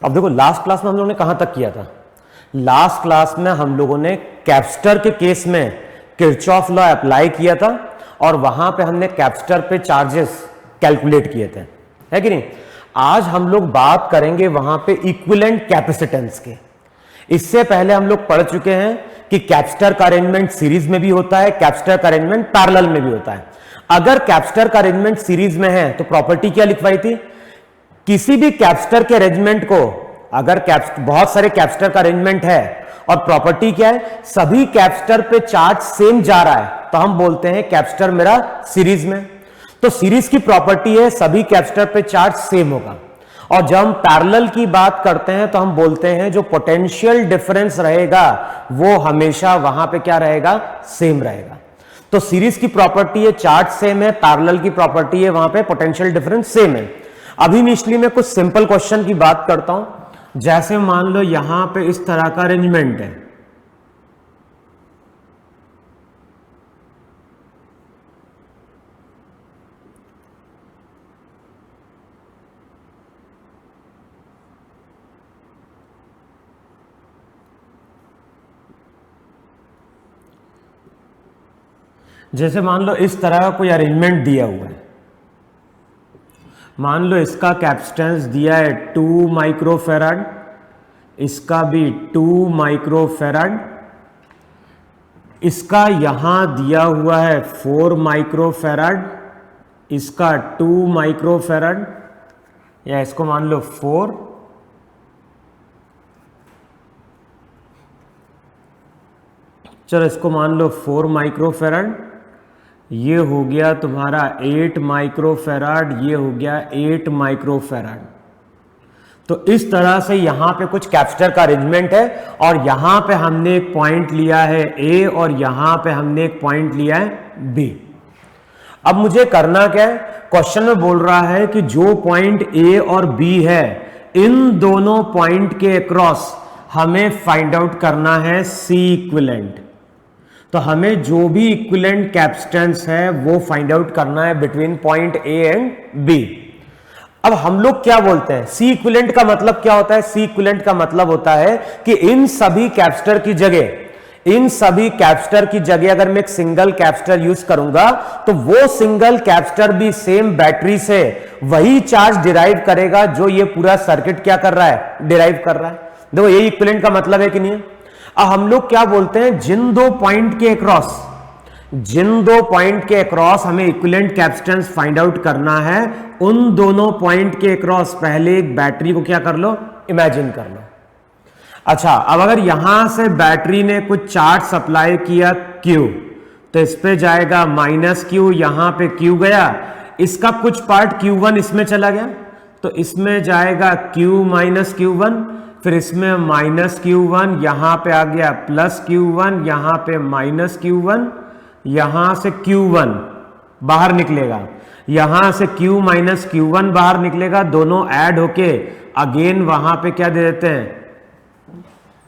अब देखो last class में हम लोगों ने कहां तक किया था। लास्ट क्लास में हम लोगों ने कैपेसिटर के केस में किरचॉफ लॉ अप्लाई किया था और वहां पे हमने कैपेसिटर पे चार्जेस कैलकुलेट किए थे, है कि नहीं। आज हम लोग बात करेंगे वहां पे इक्विवेलेंट कैपेसिटेंस के। इससे पहले हम लोग पढ़ चुके हैं कि कैपेसिटर का अरेंजमेंट सीरीज में भी होता है, कैपेसिटर का अरेंजमेंट पैरेलल में भी होता है। अगर कैपेसिटर का अरेंजमेंट सीरीज में है तो प्रॉपर्टी क्या लिखवाई थी, किसी भी कैपेसिटर के अरेंजमेंट को, अगर बहुत सारे कैपेसिटर का अरेंजमेंट है और प्रॉपर्टी क्या है, सभी कैपेसिटर पे चार्ज सेम जा रहा है तो हम बोलते हैं कैपेसिटर मेरा सीरीज में। तो सीरीज की प्रॉपर्टी है सभी कैपेसिटर पे चार्ज सेम होगा। और जब हम पैरेलल की बात करते हैं तो हम बोलते हैं जो पोटेंशियल डिफरेंस रहेगा वो हमेशा वहां पे क्या रहेगा, सेम रहेगा। तो सीरीज की प्रॉपर्टी है चार्ज सेम है, पैरेलल की प्रॉपर्टी है वहां पे पोटेंशियल डिफरेंस सेम है। अभी इनिशियली मैं कुछ सिंपल क्वेश्चन की बात करता हूं। जैसे मान लो यहां पे इस तरह का अरेंजमेंट है, जैसे मान लो इस तरह का कोई अरेंजमेंट दिया हुआ है। मान लो इसका कैपेसिटेंस दिया है 2 माइक्रोफेराड, इसका भी 2 माइक्रोफेराड, इसका यहां दिया हुआ है 4 माइक्रोफेराड, इसका 2 माइक्रोफेराड, या इसको मान लो 4, चलो इसको मान लो 4 माइक्रोफेराड, ये हो गया तुम्हारा 8 माइक्रोफेराड, ये हो गया 8 माइक्रोफेराड। तो इस तरह से यहां पे कुछ कैपेसिटर का अरेंजमेंट है और यहां पे हमने एक पॉइंट लिया है ए और यहां पे हमने एक पॉइंट लिया है बी। अब मुझे करना क्या है, क्वेश्चन में बोल रहा है कि जो पॉइंट ए और बी है इन दोनों पॉइंट के अक्रॉस हमें फाइंड आउट करना है सी इक्विवेलेंट। तो हमें जो भी इक्विवेलेंट कैपेसिटेंस है वो फाइंड आउट करना है between point A and B. अब हम लोग क्या बोलते हैं, सी इक्विवेलेंट का मतलब क्या होता है, सी इक्विवेलेंट का मतलब होता है कि इन सभी कैपेसिटर की जगह अगर मैं एक सिंगल कैपेसिटर यूज करूंगा तो वो सिंगल कैपेसिटर भी सेम बैटरी से वही चार्ज डिराइव करेगा जो ये पूरा सर्किट क्या कर रहा है, डिराइव कर रहा है। देखो ये इक्विवेलेंट का मतलब है कि नहीं है। अब हम लोग क्या बोलते हैं, जिन दो पॉइंट के अक्रॉस हमें इक्विवेलेंट कैपेसिटेंस फाइंड आउट करना है, उन दोनों पॉइंट के अक्रॉस पहले एक बैटरी को क्या कर लो, इमेजिन कर लो। अच्छा, अब अगर यहां से बैटरी ने कुछ चार्ज सप्लाई किया Q, तो इस पे जाएगा -Q, यहां पे Q गया, इसका कुछ पार्ट Q1 इसमें चला गया तो इसमें जाएगा Q - Q1, फिर इसमें -Q1, यहां पे आ गया +Q1, यहां पे -Q1, यहां से Q1 बाहर निकलेगा, यहां से Q - Q1 बाहर निकलेगा, दोनों ऐड होके अगेन वहां पे क्या दे देते हैं,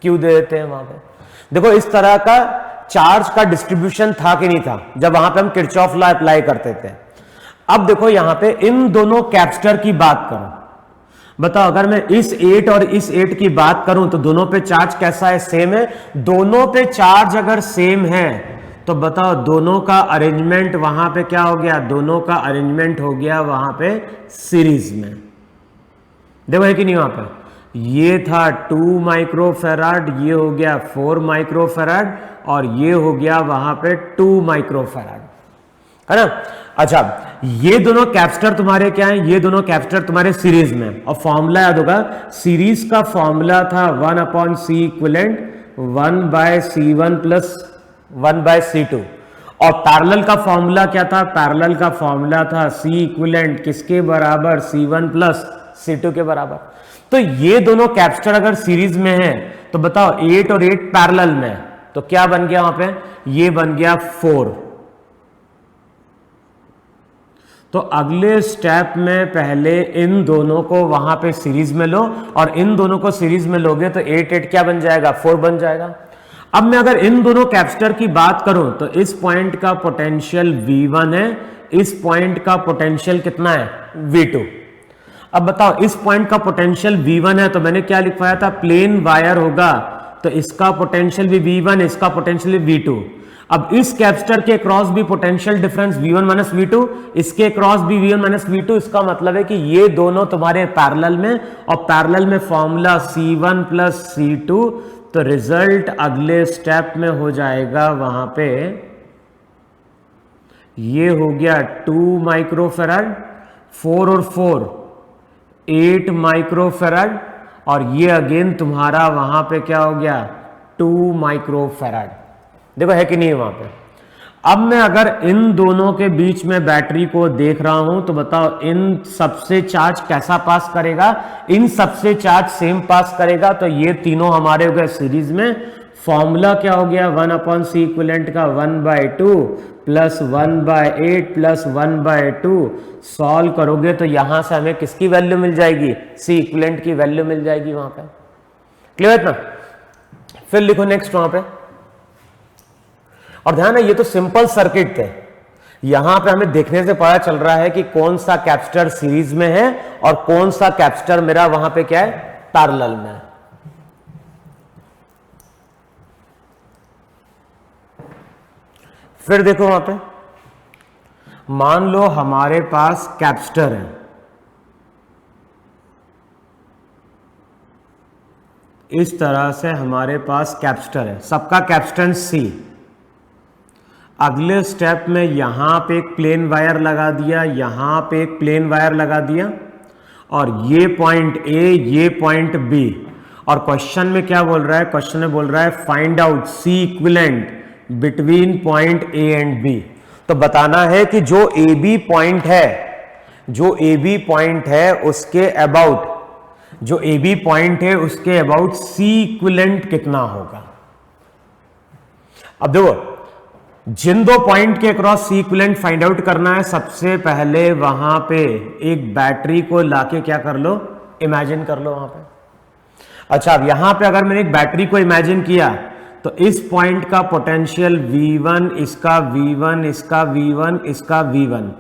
Q दे देते हैं वहां पे। देखो इस तरह का चार्ज का डिस्ट्रीब्यूशन था कि नहीं था जब वहां पे हम किरचॉफ लॉ अप्लाई करते थे। अब देखो यहां पे इन दोनों कैपेसिटर की बात करो, बताओ अगर मैं इस 8 और इस 8 की बात करूं तो दोनों पे चार्ज कैसा है, सेम है। दोनों पे चार्ज अगर सेम है तो बताओ दोनों का अरेंजमेंट वहां पे क्या हो गया, दोनों का अरेंजमेंट हो गया वहां पे सीरीज में। देखो है कि नहीं, वहां पे ये था 2 माइक्रोफेराड, ये हो गया 4 माइक्रोफेराड और ये हो गया वहां पे 2 माइक्रोफेराड, है ना। अच्छा, ये दोनों कैपेसिटर तुम्हारे क्या हैं, ये दोनों कैपेसिटर तुम्हारे सीरीज में। और फॉर्मूला याद होगा, सीरीज का फॉर्मूला था 1/C equivalent 1/C1 plus 1/C2। और पैरेलल का फॉर्मूला क्या था, पैरेलल का फॉर्मूला था C इक्विवेलेंट किसके बराबर, C1 प्लस C2 के बराबर। तो ये दोनों कैपेसिटर अगर सीरीज में है तो बताओ 8 और 8 पैरेलल में, तो क्या बन गया वहां पे, ये बन गया 4। तो अगले स्टेप में पहले इन दोनों को वहां पे सीरीज में लो और इन दोनों को सीरीज में लोगे तो 8 8 क्या बन जाएगा, 4 बन जाएगा। अब मैं अगर इन दोनों कैपेसिटर की बात करूं तो इस पॉइंट का पोटेंशियल V1 है, इस पॉइंट का पोटेंशियल कितना है, V2। अब बताओ इस पॉइंट का पोटेंशियल V1 है, तो मैंने क्या लिखवाया था, प्लेन वायर होगा तो इसका पोटेंशियल भी V1, इसका पोटेंशियल भी V2। अब इस कैपेसिटर के क्रॉस भी potential difference V1 minus V2, इसके क्रॉस भी V1 माइनस V2। इसका मतलब है कि ये दोनों तुम्हारे पैरेलल में, और पैरेलल में फॉर्मूला C1 प्लस C2, तो रिजल्ट अगले स्टेप में हो जाएगा वहां पे, ये हो गया 2 माइक्रोफेराड, 4 और 4 8 माइक्रोफेराड, और ये अगेन तुम्हारा वहां पे क्या हो गया 2 माइक्रोफेराड। देखो है कि नहीं वहां पे। अब मैं अगर इन दोनों के बीच में बैटरी को देख रहा हूं तो बताओ इन सबसे चार्ज कैसा पास करेगा, इन सबसे चार्ज सेम पास करेगा। तो ये तीनों हमारे हो गए सीरीज में। फॉर्मूला क्या हो गया 1/C इक्विवेलेंट का 1/2 प्लस 1/8 प्लस 1/2। सॉल्व करोगे तो यहां से हमें किसकी वैल्यू मिल जाएगी, C इक्विवेलेंट की वैल्यू मिल जाएगी वहां पे। क्लियर है ना। फिर लिखो नेक्स्ट वहां पे, और ध्यान है ये तो सिंपल सर्किट थे, यहां पे हमें देखने से पता चल रहा है कि कौन सा कैपेसिटर सीरीज में है और कौन सा कैपेसिटर मेरा वहां पे क्या है पैरेलल में है। फिर देखो वहां पे मान लो हमारे पास कैपेसिटर है, इस तरह से हमारे पास कैपेसिटर है, सबका कैपेसिटेंस C। अगले स्टेप में यहां पे एक प्लेन वायर लगा दिया, यहां पे एक प्लेन वायर लगा दिया, और ये पॉइंट A, ये पॉइंट B। और क्वेश्चन में क्या बोल रहा है, क्वेश्चन में बोल रहा है find out C equivalent between point A and B। तो बताना है कि जो AB पॉइंट है, जो AB पॉइंट है उसके अबाउट, जो AB पॉइंट है उसके अबाउट C इक्विवेलेंट कितना होगा। अब देखो जिन दो पॉइंट के across C equivalent find out करना है, सबसे पहले वहां पे एक बैटरी को लाके क्या कर लो, इमेजिन कर लो वहां पे। अच्छा अब यहां पे अगर मैंने एक बैटरी को इमेजिन किया तो इस पॉइंट का पोटेंशियल V1, इसका V1, इसका V1, इसका V1।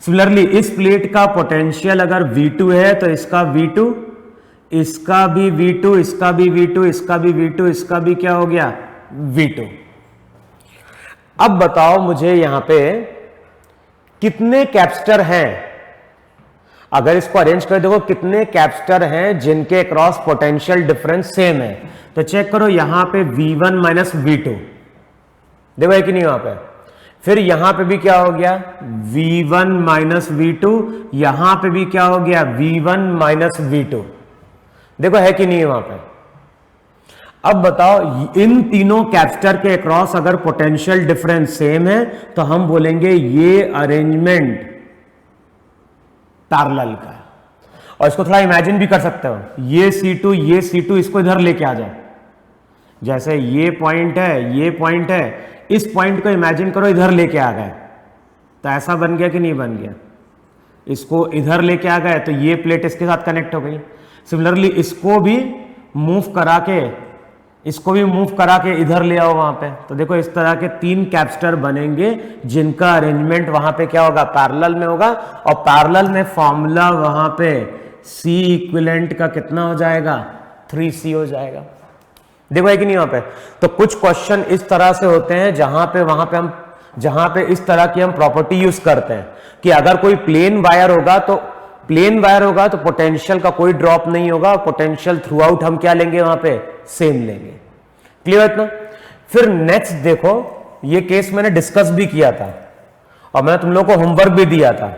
सिमिलरली इस प्लेट का पोटेंशियल अगर V2 है तो इसका V2, इसका भी V2, इसका भी V2, इसका भी V2, इसका भी क्या हो गया V2। अब बताओ मुझे यहां पे कितने कैपेसिटर हैं, अगर इसको अरेंज कर देखो कितने कैपेसिटर हैं जिनके क्रॉस पोटेंशियल डिफरेंस सेम है। तो चेक करो यहां पे V1 माइनस V2, देखो है कि नहीं वहां पे। फिर यहां पे भी क्या हो गया V1 माइनस V2, यहां पे भी क्या हो गया V1 माइनस V2, देखो है कि नहीं वहां पे। अब बताओ इन तीनों कैपेसिटर के अक्रॉस अगर पोटेंशियल डिफरेंस सेम है तो हम बोलेंगे ये अरेंजमेंट पैरेलल का है। और इसको थोड़ा इमेजिन भी कर सकते हो, ये C2, ये C2, इसको इधर लेके आ जाए, जैसे ये पॉइंट है, ये पॉइंट है, इस पॉइंट को इमेजिन करो इधर लेके आ गए, तो ऐसा बन गया कि नहीं बन गया। इसको इधर लेके आ गए तो ये प्लेट इसके साथ कनेक्ट हो गई। सिमिलरली इसको भी मूव करा के, इसको भी मूव करा के इधर ले आओ वहां पे, तो देखो इस तरह के 3 कैपेसिटर बनेंगे जिनका अरेंजमेंट वहां पे क्या होगा पैरेलल में होगा। और पैरेलल में फॉर्मूला वहां पे C इक्विवेलेंट का कितना हो जाएगा 3C हो जाएगा। देखो है कि नहीं वहां पे। तो कुछ क्वेश्चन इस तरह से होते हैं जहां पे इस तरह की हम प्रॉपर्टी यूज करते हैं कि अगर कोई प्लेन वायर होगा तो पोटेंशियल का कोई ड्रॉप नहीं होगा, पोटेंशियल थ्रू आउट हम क्या लेंगे वहां पे सेम लेंगे। क्लियर है इतना। फिर नेक्स्ट देखो, ये केस मैंने डिस्कस भी किया था और मैंने तुम लोगों को होमवर्क भी दिया था,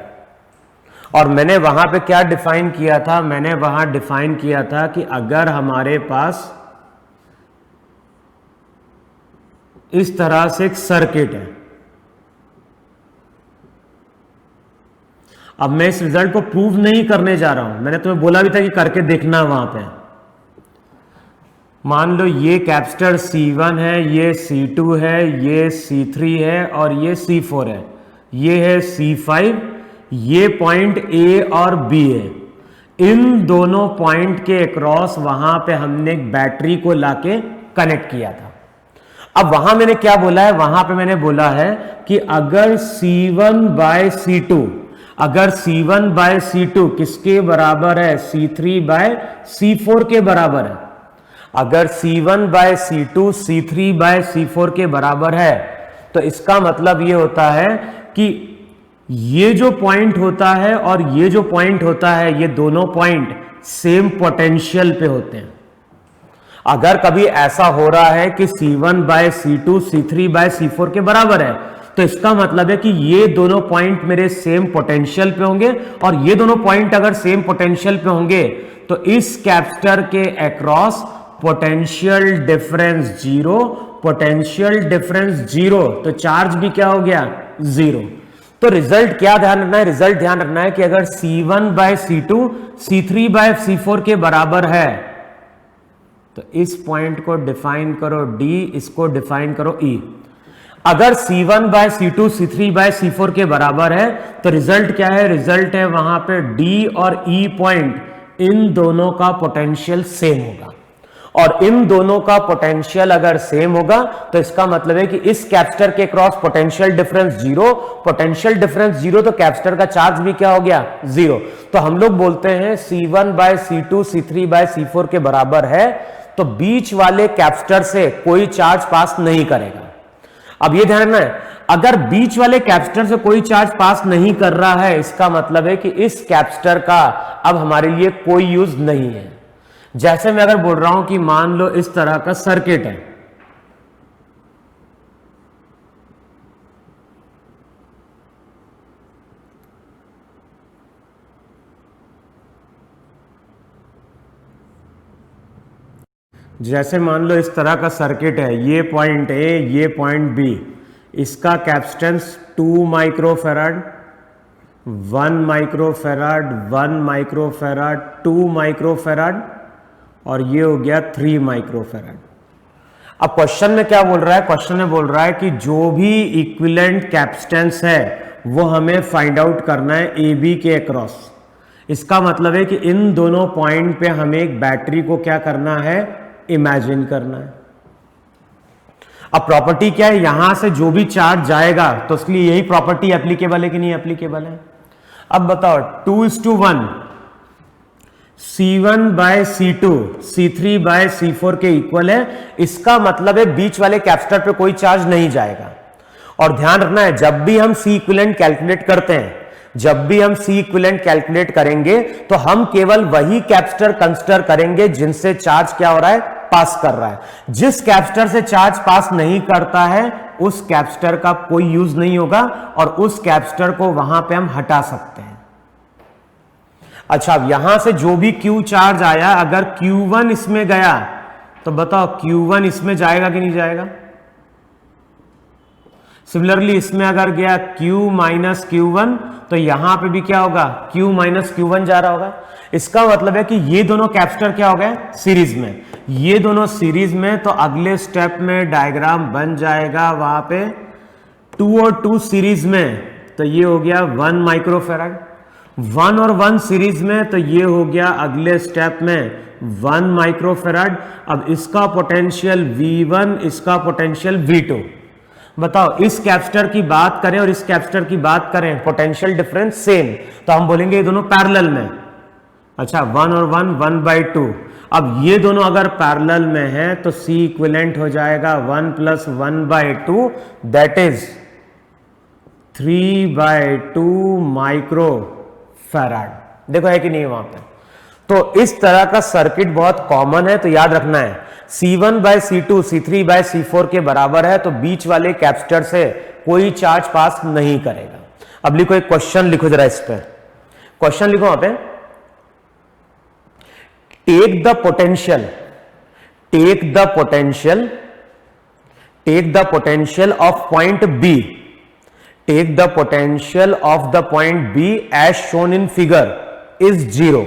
और मैंने वहां पे क्या डिफाइन किया था, मैंने वहां डिफाइन किया था कि अगर हमारे पास इस तरह से एक सर्किट है, अब मैं इस रिजल्ट को प्रूव नहीं करने जा रहा हूं, मैंने तुम्हें बोला भी था कि करके देखना वहां पे। मान लो ये कैपेसिटर C1 है, ये C2 है, ये C3 है और ये C4 है, ये है C5, ये पॉइंट A और B है। इन दोनों पॉइंट के अक्रॉस वहां पे हमने एक बैटरी को लाके कनेक्ट किया था। अब वहां मैंने क्या बोला है, वहां पे मैंने बोला है कि अगर C1 बाय C2, अगर C1 बाय C2 किसके बराबर है, C3 बाय C4 के बराबर है, अगर C1 bye C2 C3 bye C4 के बराबर है, तो इसका मतलब ये होता है कि ये जो पॉइंट होता है और ये जो पॉइंट होता है, ये दोनों पॉइंट सेम पोटेंशियल पे होते हैं। अगर कभी ऐसा हो रहा है कि C1 bye C2 C3 bye C4 के बराबर है, तो इसका मतलब है कि ये दोनों पॉइंट मेरे सेम पोटेंशियल पे होंगे, और ये दोनों पॉइंट अगर सेम पोटेंशियल पे होंगे तो इस कैपेसिटर के across potential difference zero, potential difference zero, तो चार्ज भी क्या हो गया, जीरो। तो रिजल्ट क्या ध्यान रखना है, रिजल्ट ध्यान रखना है कि अगर C1 bye C2 C3 bye C4 के बराबर है, तो इस पॉइंट को डिफाइन करो D, इसको डिफाइन करो E। अगर C1 bye C2 C3 bye C4 के बराबर है, तो रिजल्ट क्या है, रिजल्ट है वहां पे D और E पॉइंट इन दोनों का पोटेंशियल सेम होगा, और इन दोनों का पोटेंशियल अगर सेम होगा तो इसका मतलब है कि इस कैपेसिटर के cross potential difference zero, potential difference zero, तो कैपेसिटर का चार्ज भी क्या हो गया, जीरो। तो हम लोग बोलते हैं C1 bye C2 C3 bye C4 के बराबर है, तो बीच वाले कैपेसिटर से कोई चार्ज पास नहीं करेगा। अब ये ध्यान रखना है, अगर बीच वाले कैपेसिटर से कोई चार्ज पास नहीं कर रहा है, इसका मतलब है कि इस कैपेसिटर का अब हमारे लिए कोई यूज नहीं है। जैसे मैं अगर बोल रहा हूं कि मान लो इस तरह का सर्किट है, जैसे मान लो इस तरह का सर्किट है, ये पॉइंट ए, ये पॉइंट बी, इसका capacitance 2 microfarad, 1 microfarad, 1 microfarad, 2 microfarad, और ये हो गया 3 माइक्रोफैराड। अब क्वेश्चन में क्या बोल रहा है, क्वेश्चन में बोल रहा है कि जो भी इक्विवेलेंट कैपेसिटेंस है वो हमें फाइंड आउट करना है ए बी के अक्रॉस। इसका मतलब है कि इन दोनों पॉइंट पे हमें एक बैटरी को क्या करना है, इमेजिन करना है। अब प्रॉपर्टी क्या है, यहां से जो भी चार्ज जाएगा तो उसके लिए यही प्रॉपर्टी एप्लीकेबल है कि नहीं एप्लीकेबल है। अब बताओ 2:1 C1 bye C2 C3 bye C4 के इक्वल है, इसका मतलब है बीच वाले कैपेसिटर पे कोई चार्ज नहीं जाएगा। और ध्यान रखना है, जब भी हम C इक्विवेलेंट कैलकुलेट करते हैं, जब भी हम C इक्विवेलेंट कैलकुलेट करेंगे तो हम केवल वही कैपेसिटर कंसीडर करेंगे जिनसे चार्ज क्या हो रहा है, पास कर रहा है। जिस कैपेसिटर से चार्ज पास नहीं करता है उस कैपेसिटर का कोई यूज नहीं होगा, और उस कैपेसिटर को वहां पे हम हटा सकते हैं। अच्छा, अब यहां से जो भी Q चार्ज आया, अगर Q1 इसमें गया तो बताओ Q1 इसमें जाएगा कि नहीं जाएगा। सिमिलरली इसमें अगर गया Q माइनस Q1, तो यहां पे भी क्या होगा, Q माइनस Q1 जा रहा होगा। इसका मतलब है कि ये दोनों कैपेसिटर क्या हो गए, सीरीज में। ये दोनों सीरीज में, तो अगले स्टेप में डायग्राम बन जाएगा वहां पे 2 और 2 सीरीज में, तो ये हो गया 1 माइक्रोफैराड। 1 और 1 सीरीज में, तो ये हो गया अगले स्टेप में 1 माइक्रोफैराड। अब इसका पोटेंशियल V1, इसका पोटेंशियल V2। बताओ, इस कैपेसिटर की बात करें और इस कैपेसिटर की बात करें, पोटेंशियल डिफरेंस सेम, तो हम बोलेंगे ये दोनों पैरेलल में। अच्छा, 1 और 1 1/2। अब ये दोनों अगर पैरेलल में है तो C इक्विवेलेंट हो जाएगा 1 + 1/2, दैट इज 3/2 माइक्रोफैराड। देखो है कि नहीं वहां पे। तो इस तरह का सर्किट बहुत कॉमन है, तो याद रखना है C1 bye C2 C3 bye C4 के बराबर है, तो बीच वाले कैपेसिटर से कोई चार्ज पास नहीं करेगा। अब लिखो, एक क्वेश्चन लिखो जरा इस पे, क्वेश्चन लिखो वहां पे, take the potential, take the potential, take the potential of point B, take the potential of the point B as shown in figure is 0.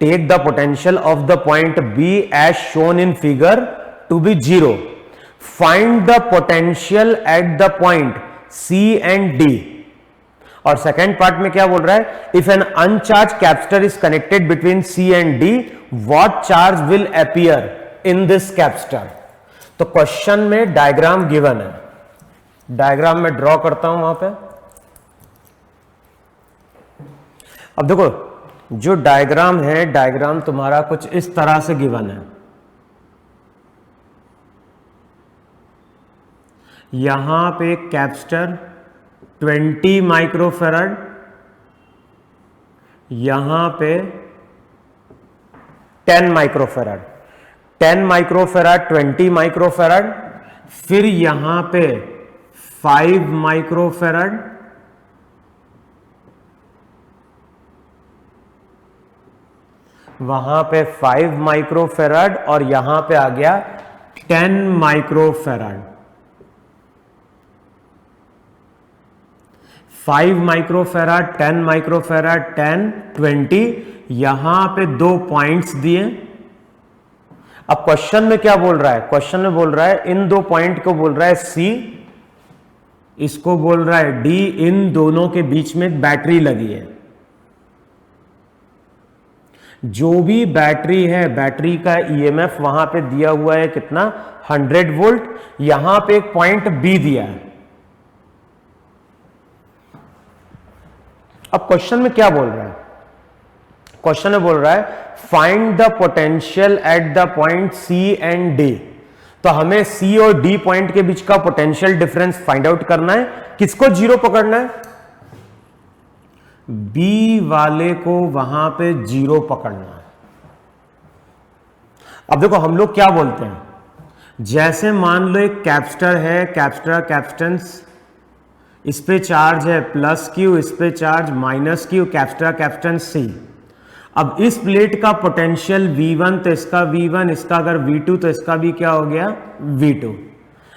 Take the potential of the point B as shown in figure to be 0. Find the potential at the point C and D. और second part में क्या बोल रहा है, if an uncharged capacitor is connected between C and D, what charge will appear in this capacitor. तो question में diagram given है, diagram में ड्रॉ करता हूं वहां पे। अब देखो जो डायग्राम है, डायग्राम तुम्हारा कुछ इस तरह से गिवन है। यहां पे कैपेसिटर 20 माइक्रोफैराड, यहां पे 10 माइक्रोफैराड, 10 माइक्रोफैराड, 20 माइक्रोफैराड, फिर यहां पे 5 माइक्रोफैराड, वहां पे 5 माइक्रोफैराड और यहां पे आ गया 10 माइक्रोफैराड। 5 माइक्रोफैराड, 10 माइक्रोफैराड, 10, 20, यहां पे 2 पॉइंट्स दिए। अब क्वेश्चन में क्या बोल रहा है? क्वेश्चन में बोल रहा है इन 2 पॉइंट को बोल रहा है सी, इसको बोल रहा है डी, इन दोनों के बीच में एक बैटरी लगी है। जो भी बैटरी है, बैटरी का ईएमएफ वहां पे दिया हुआ है कितना? 100 वोल्ट। यहां पे एक पॉइंट बी दिया है। अब क्वेश्चन में क्या बोल रहा है? क्वेश्चन में बोल रहा है find the potential at the point C and D. तो हमें सी और डी पॉइंट के बीच का पोटेंशियल डिफरेंस फाइंड आउट करना है। किसको जीरो पकड़ना है? बी वाले को वहां पे जीरो पकड़ना है। अब देखो हम लोग क्या बोलते हैं, जैसे मान लो एक कैपेसिटर है, कैपेसिटर कैपेसिटेंस, इस पे चार्ज है प्लस क्यू, इस पे charge minus Q, capacitor capacitance C. अब इस प्लेट का पोटेंशियल V1 तो इसका V1, इसका अगर V2 तो इसका भी क्या हो गया? V2।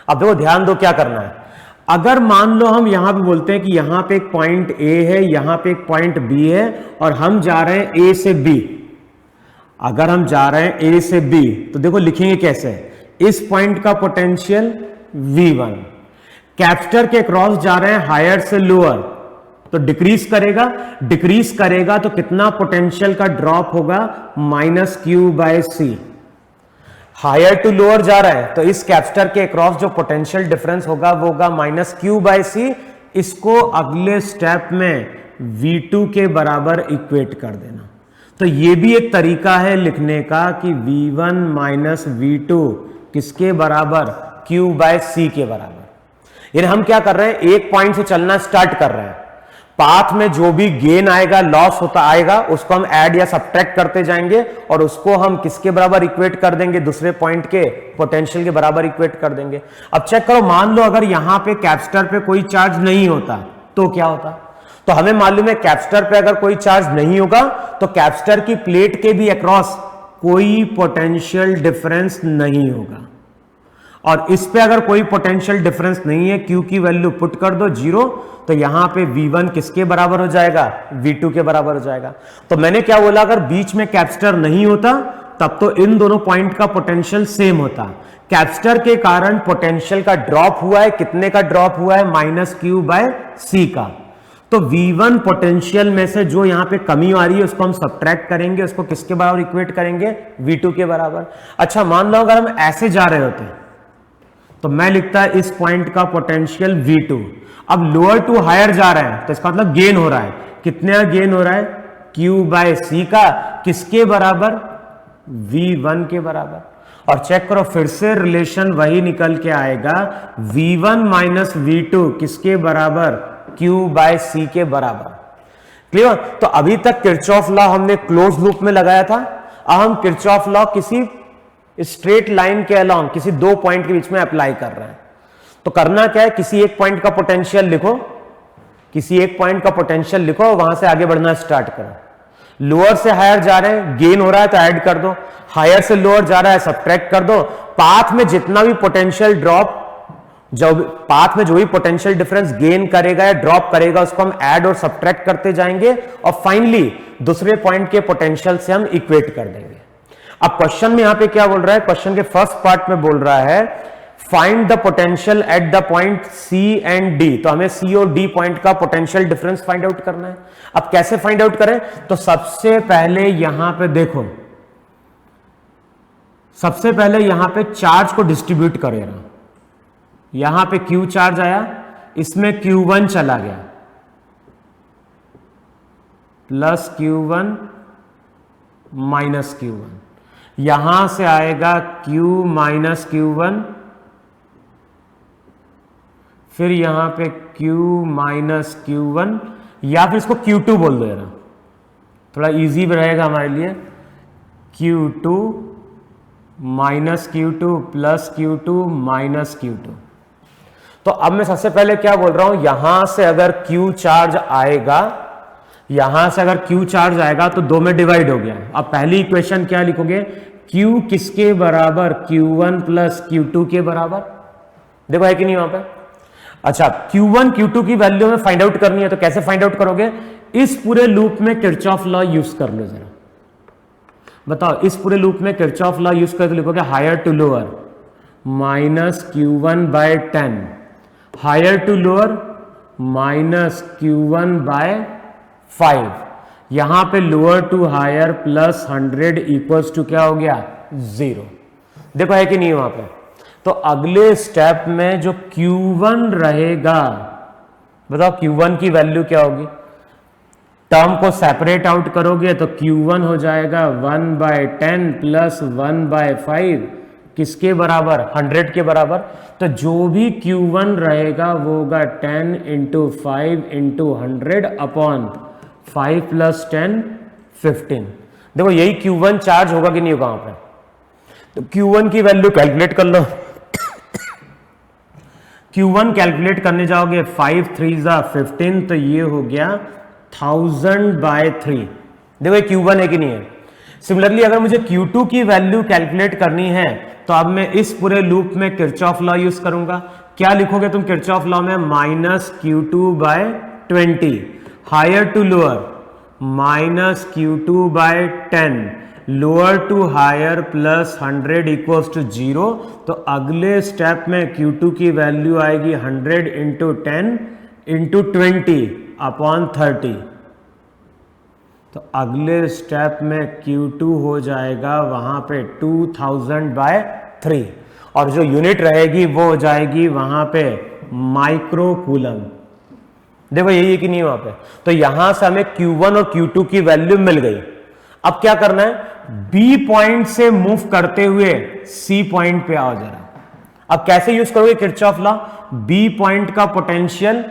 अब देखो ध्यान दो क्या करना है। अगर मान लो हम यहां पे बोलते हैं कि यहां पे एक पॉइंट A है, यहां पे एक पॉइंट B है और हम जा रहे हैं A से B। अगर हम जा रहे हैं A से B तो देखो लिखेंगे कैसे? इस पॉइंट का पोटेंशियल V1, कैपेसिटर के क्रॉस जा रहे हैं हायर से लोअर तो डिक्रीज करेगा, डिक्रीज करेगा तो कितना पोटेंशियल का ड्रॉप होगा? Minus Q by C. Higher to lower जा रहा है तो इस कैपेसिटर के अक्रॉस जो पोटेंशियल डिफरेंस होगा वो होगा माइनस क्यू बाय सी। इसको अगले स्टेप में V2 के बराबर इक्वेट कर देना। तो ये भी एक तरीका है लिखने का कि V1 माइनस V2 किसके बराबर? Q बाय सी के बराबर। यानी हम क्या कर रहे हैं, एक पॉइंट से चलना स्टार्ट कर रहे हैं, पाथ में जो भी गेन आएगा, लॉस होता आएगा, उसको हम ऐड या सब्ट्रैक्ट करते जाएंगे और उसको हम किसके बराबर इक्वेट कर देंगे? दूसरे पॉइंट के पोटेंशियल के बराबर इक्वेट कर देंगे। अब चेक करो, मान लो अगर यहां पे कैपेसिटर पे कोई चार्ज नहीं होता तो क्या होता? तो हमें मालूम है कैपेसिटर पे अगर कोई चार्ज नहीं होगा तो कैपेसिटर की प्लेट के भी अक्रॉस कोई पोटेंशियल डिफरेंस नहीं होगा। और इस पे अगर कोई पोटेंशियल डिफरेंस नहीं है, Q की वैल्यू पुट कर दो 0, तो यहां पे V1 किसके बराबर हो जाएगा? V2 के बराबर हो जाएगा। तो मैंने क्या बोला, अगर बीच में कैपेसिटर नहीं होता तब तो इन दोनों पॉइंट का पोटेंशियल सेम होता। कैपेसिटर के कारण पोटेंशियल का ड्रॉप हुआ है, कितने का ड्रॉप हुआ है? माइनस क्यू बाय सी का। तो V1 पोटेंशियल में से जो यहां पे कमी आ रही है उसको हम सब्ट्रैक्ट करेंगे, उसको किसके बराबर इक्वेट करेंगे? V2 के बराबर। अच्छा मान लो अगर हम ऐसे जा रहे होते तो मैं लिखता है इस पॉइंट का पोटेंशियल V2। अब लोअर टू हायर जा रहा है तो इसका मतलब गेन हो रहा है। कितने गेन हो रहा है? Q बाय सी का। किसके बराबर? V1 के बराबर। और चेक करो फिर से रिलेशन वही निकल के आएगा, V1 माइनस V2 किसके बराबर? Q बाय सी के बराबर। क्लियर? तो अभी तक किरचॉफ लॉ हमने क्लोज लूप में लगाया था। अब हम किरचॉफ लॉ किसी स्ट्रेट लाइन के अलोंग किसी 2 पॉइंट के बीच में अप्लाई कर रहे हैं। तो करना क्या है, किसी एक पॉइंट का पोटेंशियल लिखो, किसी एक पॉइंट का पोटेंशियल लिखो, वहां से आगे बढ़ना स्टार्ट करो। लोअर से हायर जा रहे हैं, गेन हो रहा है तो ऐड कर दो, हायर से लोअर जा रहा है सब्ट्रैक्ट कर दो। पाथ में जितना भी पोटेंशियल ड्रॉप, जब पाथ में जो भी पोटेंशियल डिफरेंस गेन करेगा या ड्रॉप करेगा उसको हम ऐड और सब्ट्रैक्ट करते जाएंगे और फाइनली दूसरे पॉइंट के पोटेंशियल से हम इक्वेट कर देंगे। अब क्वेश्चन में यहां पे क्या बोल रहा है? क्वेश्चन के फर्स्ट पार्ट में बोल रहा है find the potential at the point C and D. तो हमें सी और डी पॉइंट का पोटेंशियल डिफरेंस फाइंड आउट करना है। अब कैसे फाइंड आउट करें? तो सबसे पहले यहां पे देखो, सबसे पहले यहां पे चार्ज को डिस्ट्रीब्यूट करेगा। यहां पे Q चार्ज आया, इसमें Q1 चला गया, प्लस Q1 माइनस Q1, यहां से आएगा Q माइनस Q1, फिर यहां पे Q माइनस Q1, या फिर इसको Q2 बोल दो यार, थोड़ा इजी रहेगा हमारे लिए। Q2 minus Q2 plus Q2 minus Q2। तो अब मैं सबसे पहले क्या बोल रहा हूं, यहां से अगर Q चार्ज आएगा, यहां से अगर Q चार्ज आएगा तो दो में डिवाइड हो गया। अब पहली इक्वेशन क्या लिखोगे, Q किसके बराबर, Q1 प्लस Q2 के बराबर। देखो है कि नहीं वहां पे। अच्छा, Q1 Q2 की वैल्यू में फाइंड आउट करनी है, तो कैसे फाइंड आउट करोगे, इस पूरे लूप में किरचॉफ लॉ यूज कर लो जरा। बताओ, इस पूरे लूप में किरचॉफ लॉ यूज करके लिखोगे higher to lower minus Q1 by 10, higher to lower minus Q1 by 5, यहां पे lower to higher plus 100 equals to क्या हो गया, 0। देखो है कि नहीं वहां पे। तो अगले स्टेप में जो Q1 रहेगा, बताओ Q1 की वैल्यू क्या होगी। टर्म को सेपरेट आउट करोगे तो Q1 हो जाएगा 1/10 प्लस 1/5, किसके बराबर, 100 के बराबर। तो जो भी Q1 रहेगा वो होगा 10 इंटू 5 इंटू 100 अपॉन 5 प्लस 10 15। देखो यही Q1 चार्ज होगा कि नहीं होगा वहां पे। तो Q1 की वैल्यू कैलकुलेट कर लो। Q1 कैलकुलेट करने जाओगे 5 3 जा 15, तो ये हो गया 1000/3। देखो Q1 है कि नहीं है। सिमिलरली अगर मुझे Q2 की वैल्यू कैलकुलेट करनी है तो अब मैं इस पूरे लूप में किरचॉफ लॉ यूज करूंगा। क्या लिखोगे तुम किरचॉफ लॉ में, minus Q2/20, higher to lower minus Q2/10, lower to higher plus 100 equals to 0। तो अगले स्टेप में Q2 की वैल्यू आएगी 100 इंटू 10 इंटू 20 अपॉन 30। तो अगले स्टेप में Q2 हो जाएगा वहां पे 2000/3, और जो यूनिट रहेगी वो हो जाएगी वहां पे माइक्रो कूलम। देखो यही है कि नहीं वहां पे। तो यहां से हमें Q1 और Q2 की वैल्यू मिल गई। अब क्या करना है, B पॉइंट से मूव करते हुए C पॉइंट पे आओ जरा। अब कैसे यूज करोगे किरचॉफ लॉ, B पॉइंट का पोटेंशियल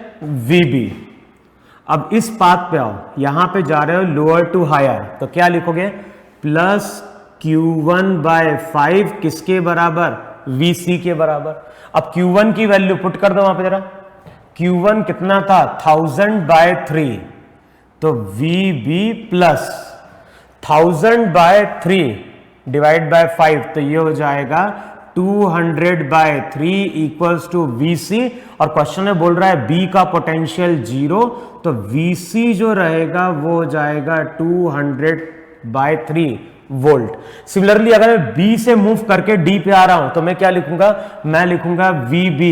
VB। अब इस पाथ पे आओ, यहां पे जा रहे हो लोअर टू हायर, तो क्या लिखोगे, प्लस Q1/5 किसके बराबर, VC के बराबर। अब Q1 की वैल्यू पुट कर दो वहां पे जरा। Q1 कितना था, 1000/3, तो VB प्लस 1000/3 डिवाइड बाय 5, तो ये हो जाएगा 200/3 इक्वल्स टू VC। और क्वेश्चन में बोल रहा है B का पोटेंशियल 0, तो VC जो रहेगा वो हो जाएगा 200/3 वोल्ट। सिमिलरली अगर मैं B से मूव करके D पे आ रहा हूं तो मैं क्या लिखूंगा, मैं लिखूंगा VB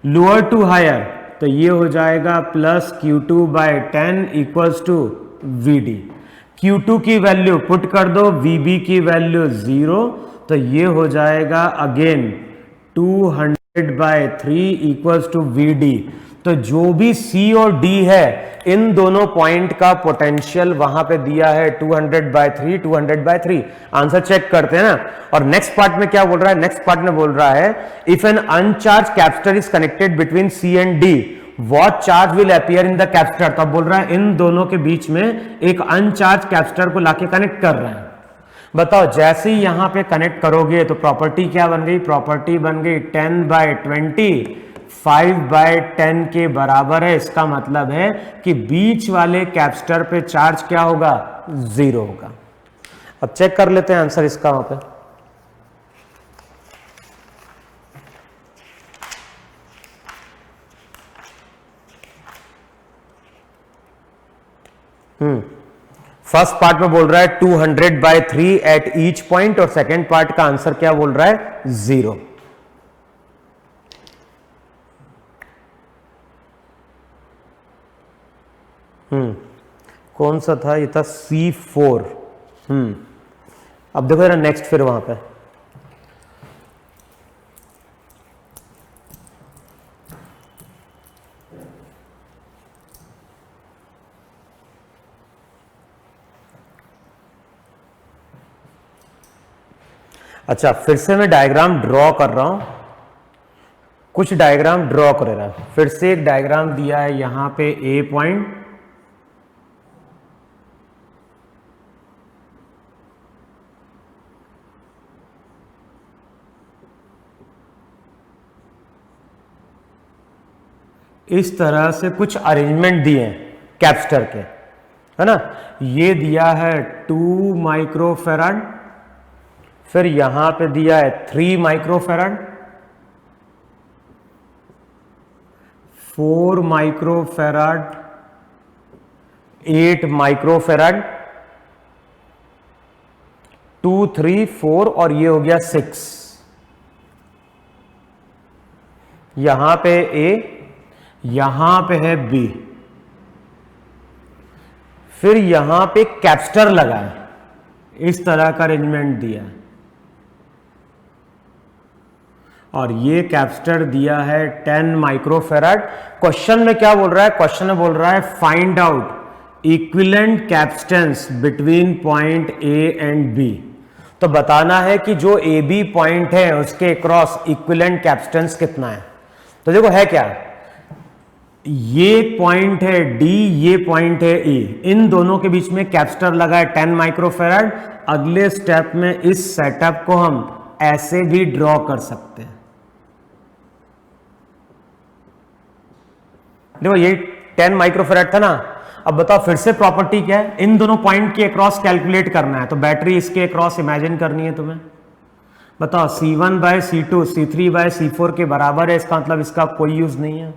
लोअर टू हायर, तो ये हो जाएगा plus Q2/10 equals to VD। Q2 की वैल्यू पुट कर दो, VB की वैल्यू 0, तो ये हो जाएगा अगेन 200/3 इक्वल्स टू VD। तो जो भी C और D है, इन दोनों पॉइंट का पोटेंशियल वहां पे दिया है 200/3 200/3। आंसर चेक करते हैं ना। और नेक्स्ट पार्ट में क्या बोल रहा है, नेक्स्ट पार्ट में बोल रहा है if an uncharged capacitor is connected between C and D, what charge will appear in the capacitor. तो बोल रहा है इन दोनों के बीच में एक अनचार्ज कैपेसिटर को लाके कनेक्ट कर रहे हैं। बताओ जैसे ही यहां पे कनेक्ट करोगे तो प्रॉपर्टी क्या बन गई, प्रॉपर्टी बन गई 10/20 5/10 के बराबर है। इसका मतलब है कि बीच वाले कैपेसिटर पे चार्ज क्या होगा, 0 होगा। अब चेक कर लेते हैं आंसर इसका वहां पे। फर्स्ट पार्ट में बोल रहा है 200/3 एट ईच पॉइंट, और सेकेंड पार्ट का आंसर क्या बोल रहा है, 0। कौन सा था, ये था C4। अब देखो जरा नेक्स्ट फिर वहां पे अच्छा, फिर से मैं डायग्राम ड्रॉ कर रहा हूं, कुछ डायग्राम ड्रॉ कर रहा है। फिर से एक डायग्राम दिया है यहां पे ए पॉइंट, इस तरह से कुछ अरेंजमेंट दिए हैं कैपेसिटर के, है ना। ये दिया है 2 माइक्रोफैराड, फिर यहां पे दिया है 3 माइक्रोफैराड, 4 माइक्रोफैराड, 8 माइक्रोफैराड, 2 3 4 और ये हो गया 6। यहां पे ए, यहां पे है बी, फिर यहां पे कैपेसिटर लगा है, इस तरह का अरेंजमेंट दिया है। और ये कैपेसिटर दिया है 10 माइक्रोफैराड। क्वेश्चन में क्या बोल रहा है? क्वेश्चन में बोल रहा है find out equivalent capacitance between point A and B. तो बताना है कि जो ए बी पॉइंट है उसके अक्रॉस इक्विवेलेंट कैपेसिटेंस कितना है। तो देखो है क्या, ये पॉइंट है डी, ये पॉइंट है ई, इन दोनों के बीच में कैपेसिटर लगा है 10 माइक्रोफैराड। अगले स्टेप में इस सेटअप को हम ऐसे भी ड्रॉ कर सकते हैं। देखो ये 10 माइक्रोफैराड था ना। अब बताओ फिर से प्रॉपर्टी क्या है, इन दोनों पॉइंट के अक्रॉस कैलकुलेट करना है। तो बैटरी इसके अक्रॉस इमेजिन करनी है तुम्हें। बताओ C1 bye C2 C3 bye C4 के बराबर है, इसका मतलब इसका कोई यूज नहीं है।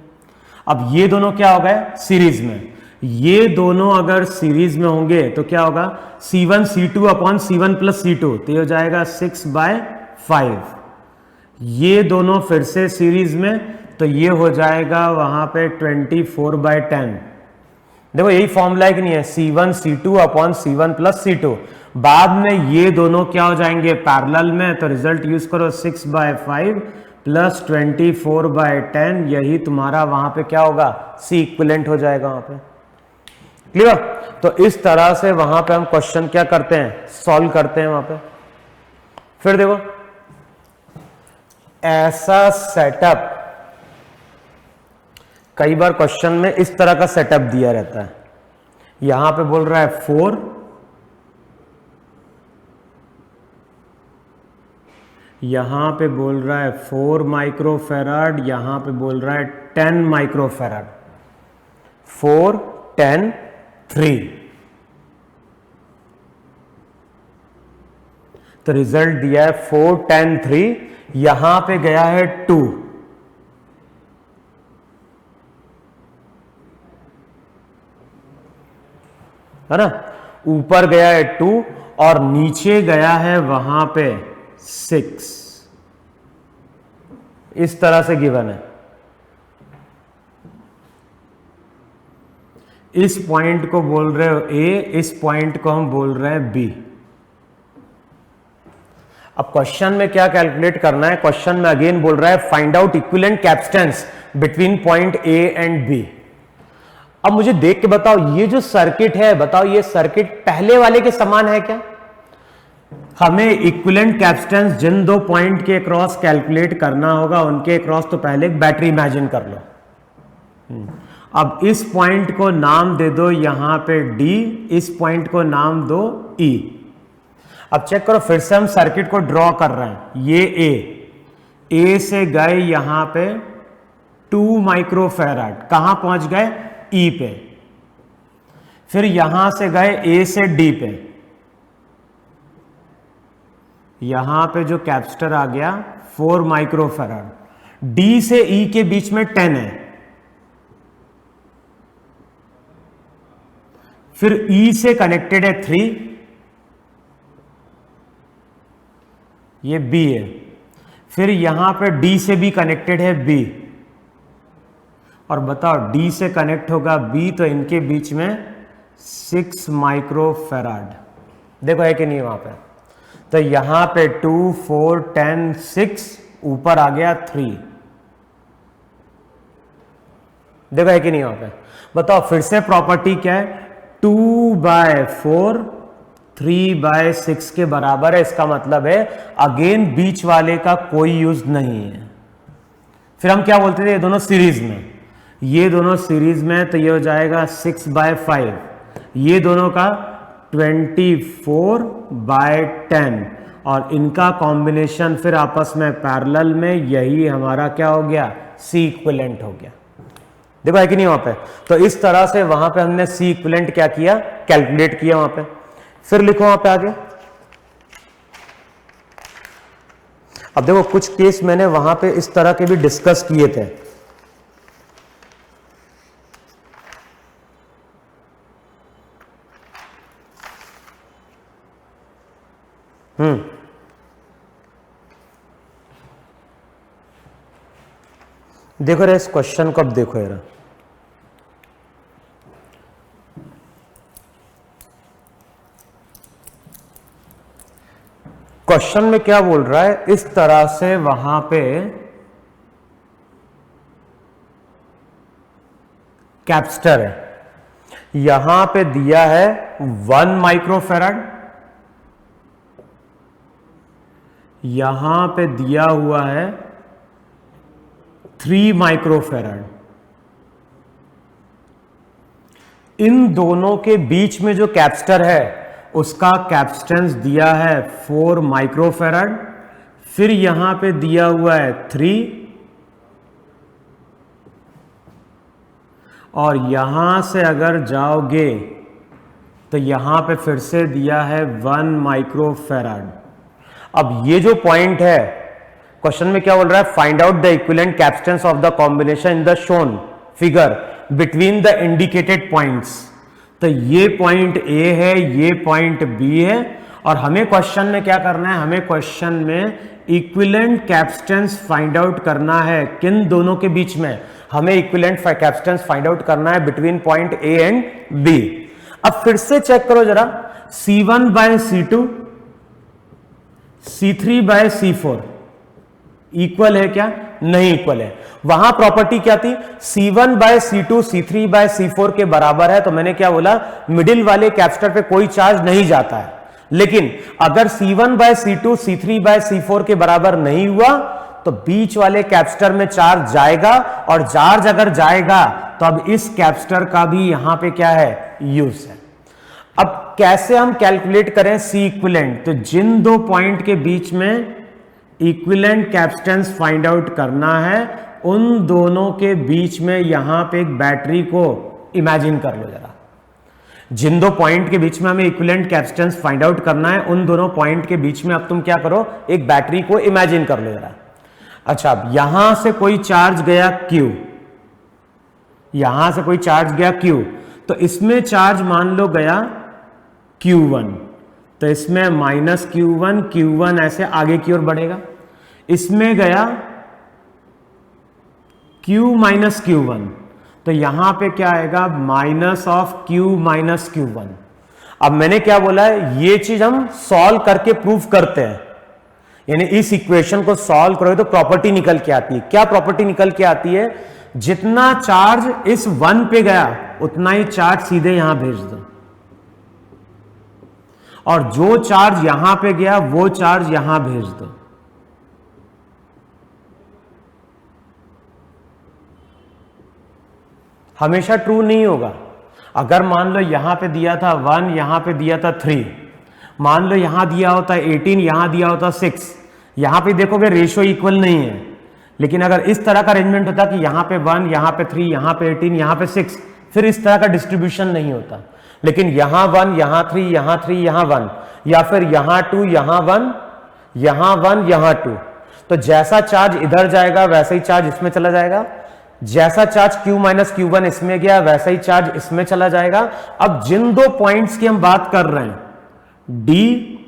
अब ये दोनों क्या हो गए सीरीज में, ये दोनों अगर सीरीज में होंगे तो क्या होगा C1 C2 upon C1 plus C2, तो ये हो जाएगा 6/5। ये दोनों फिर से सीरीज में, तो ये हो जाएगा वहां पे 24/10। देखो यही फॉर्मूला है कि नहीं है, C1 C2 upon C1 plus C2। बाद में ये दोनों क्या हो जाएंगे पैरेलल में, तो रिजल्ट यूज करो 6/5 प्लस 24/10, यही तुम्हारा वहां पे क्या होगा C इक्विवेलेंट हो जाएगा वहां पे। क्लियर? तो इस तरह से वहां पे हम क्वेश्चन क्या करते हैं, सॉल्व करते हैं वहां पे। फिर देखो ऐसा सेटअप, कई बार क्वेश्चन में इस तरह का सेटअप दिया रहता है। यहां पे बोल रहा है 4, यहां पे बोल रहा है 4 माइक्रोफैराड, यहां पे बोल रहा है 10 माइक्रोफैराड। 4 10 3, तो रिजल्ट दिया है 4 10 3। यहां पे गया है 2, है ना, ऊपर गया है 2 और नीचे गया है वहां पे 6। इस तरह से गिवन है। इस पॉइंट को बोल रहे हो ए, इस पॉइंट को हम बोल रहे हैं बी। अब क्वेश्चन में क्या कैलकुलेट करना है, क्वेश्चन में अगेन बोल रहा है find out equivalent capacitance between point A and B. अब मुझे देख के बताओ ये जो सर्किट है, बताओ ये सर्किट पहले वाले के समान है क्या? हमें इक्विवेलेंट कैपेसिटेंस जिन दो पॉइंट के क्रॉस कैलकुलेट करना होगा उनके क्रॉस तो पहले एक बैटरी इमेजिन कर लो। अब इस पॉइंट को नाम दे दो यहां पे डी, इस पॉइंट को नाम दो ई। अब चेक करो फिर से हम सर्किट को ड्रॉ कर रहे हैं। ये ए से गए यहां पे 2 माइक्रोफैराड, कहां पहुंच गए ई पे। फिर यहां से गए ए से डी पे, यहां पे जो कैपेसिटर आ गया 4 माइक्रोफैराड। डी से ई के बीच में 10 है, फिर ई से कनेक्टेड है 3, ये बी है। फिर यहां पे डी से भी कनेक्टेड है बी, और बताओ डी से कनेक्ट होगा बी, तो इनके बीच में 6 माइक्रोफैराड। देखो है कि नहीं वहां पे, तो यहां पे 2 4 10 6, ऊपर आ गया 3। देखो है कि नहीं वहां पे। बताओ फिर से प्रॉपर्टी क्या है, 2/4 3/6 के बराबर है। इसका मतलब है अगेन बीच वाले का कोई यूज नहीं है। फिर हम क्या बोलते थे, ये दोनों सीरीज में, ये दोनों सीरीज में, तो ये हो जाएगा 6/5, ये दोनों का 24/10, और इनका कॉम्बिनेशन फिर आपस में पैरेलल में, यही हमारा क्या हो गया, सी इक्विवेलेंट हो गया। देखो है कि नहीं वहां पे। तो इस तरह से वहां पे हमने सी इक्विवेलेंट क्या किया, कैलकुलेट किया वहां पे। फिर लिखो वहां पे आगे। अब देखो कुछ केस मैंने वहां पे इस तरह के भी डिस्कस किए थे। देखो रे इस क्वेश्चन को, अब देखो यार, क्वेश्चन में क्या बोल रहा है, इस तरह से वहां पे कैपेसिटर है, यहां पे दिया है 1 माइक्रोफैराड, यहां पे दिया हुआ है 3 माइक्रोफैराड। इन दोनों के बीच में जो कैपेसिटर है उसका कैपेसिटेंस दिया है 4 माइक्रोफैराड, फिर यहां पे दिया हुआ है 3, और यहां से अगर जाओगे तो यहां पे फिर से दिया है 1 माइक्रोफैराड। अब ये जो पॉइंट है, क्वेश्चन में क्या बोल रहा है, find out the equivalent capacitance of the combination in the shown figure between the indicated points. तो ये पॉइंट ए है, ये पॉइंट बी है, और हमें क्वेश्चन में क्या करना है, हमें क्वेश्चन में इक्विवेलेंट कैपेसिटेंस फाइंड आउट करना है। किन दोनों के बीच में, हमें इक्विवेलेंट कैपेसिटेंस फाइंड आउट करना है between point A and B. अब फिर से चेक करो जरा, C1/C2 C3/C4 इक्वल है क्या, नहीं इक्वल है। वहां प्रॉपर्टी क्या थी, C1/C2 C3/C4 के बराबर है, तो मैंने क्या बोला, मिडिल वाले कैपेसिटर पे कोई चार्ज नहीं जाता है। लेकिन अगर C1/C2 C3/C4 के बराबर नहीं हुआ तो बीच वाले कैपेसिटर में चार्ज जाएगा, और चार्ज अगर जाएगा तो अब इस कैपेसिटर का भी यहां पे क्या है, यूज है। अब कैसे हम कैलकुलेट करें सी इक्विवेलेंट, तो जिन दो पॉइंट के बीच में इक्विवेलेंट कैपेसिटेंस फाइंड आउट करना है, उन दोनों के बीच में यहां पे एक बैटरी को इमेजिन कर लो जरा। जिन दो पॉइंट के बीच में हमें इक्विवेलेंट कैपेसिटेंस फाइंड आउट करना है, उन दोनों पॉइंट के बीच में अब तुम क्या करो, एक बैटरी को इमेजिन कर लो जरा। अच्छा, अब यहां से कोई चार्ज गया Q, यहां से कोई चार्ज गया Q, तो इसमें चार्ज मान लो गया Q1, तो इसमें -Q1 Q1 ऐसे आगे की ओर बढ़ेगा। इसमें गया Q - Q1, तो यहां पे क्या आएगा, -Q - Q1। अब मैंने क्या बोला है, ये चीज हम सॉल्व करके प्रूफ करते हैं, यानी इस इक्वेशन को सॉल्व करोगे तो प्रॉपर्टी निकल के आती है। क्या प्रॉपर्टी निकल के आती है, जितना चार्ज इस 1 पे गया उतना ही चार्ज सीधे यहां भेज दो, और जो चार्ज यहां पे गया वो चार्ज यहां भेज दो। हमेशा ट्रू नहीं होगा। अगर मान लो यहां पे दिया था 1, यहां पे दिया था 3, मान लो यहां दिया होता 18, यहां दिया होता 6, यहां पे देखोगे रेशियो इक्वल नहीं है। लेकिन अगर इस तरह का अरेंजमेंट होता कि यहां पे 1, यहां पे 3, यहां पे 18, यहां पे 6, फिर इस तरह का डिस्ट्रीब्यूशन नहीं होता। लेकिन यहां 1, यहां 3, यहां 3, यहां 1, या फिर यहां 2, यहां 1, यहां 1, यहां 2, तो जैसा चार्ज इधर जाएगा वैसा ही चार्ज इसमें चला जाएगा, जैसा चार्ज Q - Q1 इसमें गया वैसा ही चार्ज इसमें चला जाएगा। अब जिन दो पॉइंट्स की हम बात कर रहे हैं, D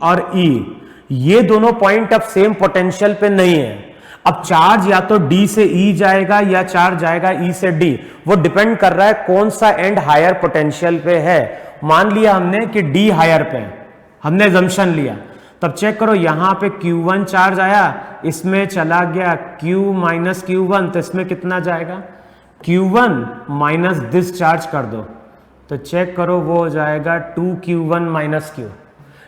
और E, ये दोनों पॉइंट अब सेम पोटेंशियल पे नहीं है। अब चार्ज या तो D से E जाएगा या चार्ज जाएगा E से D, वो डिपेंड कर रहा है कौन सा एंड हायर पोटेंशियल पे है। मान लिया हमने कि D हायर पे, हमने अजम्पशन लिया, तब चेक करो यहां पे Q1 चार्ज आया, इसमें चला गया Q - Q1, तो इसमें कितना जाएगा, Q1 माइनस दिस चार्ज कर दो, तो चेक करो वो हो जाएगा 2Q1 - Q।